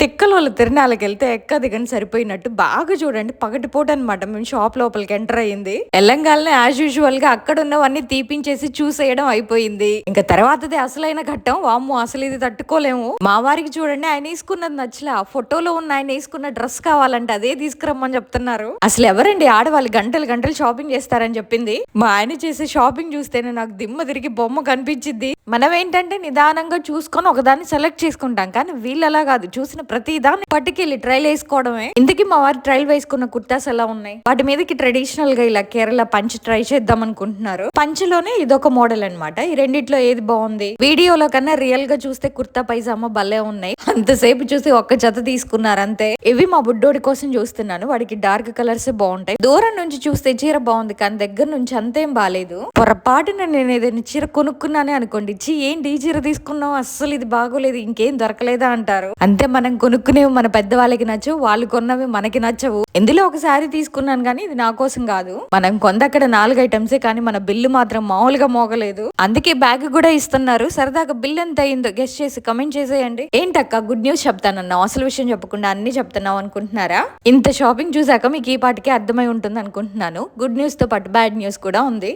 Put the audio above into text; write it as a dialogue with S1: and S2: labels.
S1: తిక్కలోళ్ళ తిరణాలకెళ్తే ఎక్క దిగని సరిపోయినట్టు బాగా చూడండి పగటిపూట అనమాట మేము షాప్ లోపలికి ఎంటర్ అయ్యింది. ఎల్లంగాల్నే యాజ్ యూజువల్ గా అక్కడ ఉన్నవన్నీ తీపించేసి చూసేయడం అయిపోయింది. ఇంకా తర్వాతది అసలైన ఘట్టం. వామ్మో అసలు ఇది తట్టుకోలేము. మా వారికి చూడండి ఆయన వేసుకున్నది నచ్చలే. ఆ ఫోటోలో ఉన్న ఆయన వేసుకున్న డ్రెస్ కావాలంటే అదే తీసుకురమ్మని చెప్తున్నారు. అసలు ఎవరండి ఆడవాళ్ళు గంటలు గంటలు షాపింగ్ చేస్తారని చెప్పింది. మా ఆయన చేసే షాపింగ్ చూస్తేనే నాకు దిమ్మ తిరిగి బొమ్మ కనిపించింది. మనం ఏంటంటే నిదానంగా చూసుకొని ఒకదాన్ని సెలెక్ట్ చేసుకుంటాం. కానీ వీళ్ళు అలా కాదు, చూసిన ప్రతి దాన్ని పట్టుకెళ్ళి ట్రైల్ వేసుకోవడమే. ఇందుకే మా వారు ట్రైల్ వేసుకున్న కుర్తాస్ ఎలా ఉన్నాయి, వాటి మీదకి ట్రెడిషనల్ గా ఇలా కేరళ పంచ్ ట్రై చేద్దాం అనుకుంటున్నారు. పంచలోనే ఇదొక మోడల్ అనమాట. ఈ రెండిట్లో ఏది బాగుంది, వీడియోలో కన్నా రియల్ గా చూస్తే కుర్తా పైజామా భలే ఉన్నాయి. అంతసేపు చూసి ఒక్క జత తీసుకున్నారు అంతే. ఇవి మా బుడ్డోడి కోసం చూస్తున్నాను. వాడికి డార్క్ కలర్స్ బాగుంటాయి. దూరం నుంచి చూస్తే చీర బాగుంది, కానీ దగ్గర నుంచి అంతేం బాలేదు. పొరపాటున నేను ఏదైనా చీర కొనుక్కున్నానే అనుకోండి, ఏంటి ఈ చీర తీసుకున్నావు, అస్సలు ఇది బాగోలేదు, ఇంకేం దొరకలేదా అంటారు. అంతే, మనం కొనుక్కునేవి మన పెద్దవాళ్ళకి నచ్చవు, వాళ్ళు కొన్నవి మనకి నచ్చవు. ఇందులో ఒక శారీ తీసుకున్నాను కానీ ఇది నా కోసం కాదు. మనం కొందక్కడ 4 ఐటమ్సే, కానీ మన బిల్లు మాత్రం మామూలుగా మోగలేదు. అందుకే బ్యాగ్ కూడా ఇస్తున్నారు. సరదాగా బిల్ ఎంత అయిందో గెస్ట్ చేసి కమెంట్ చేసేయండి. ఏంటక్క గుడ్ న్యూస్ చెప్తానన్నావు, అసలు విషయం చెప్పకుండా అన్ని చెప్తున్నావు అనుకుంటున్నారా? ఇంత షాపింగ్ చూసాక మీకు ఈ పాటికే అర్థమై ఉంటుంది అనుకుంటున్నాను. గుడ్ న్యూస్ తో పాటు బ్యాడ్ న్యూస్ కూడా ఉంది.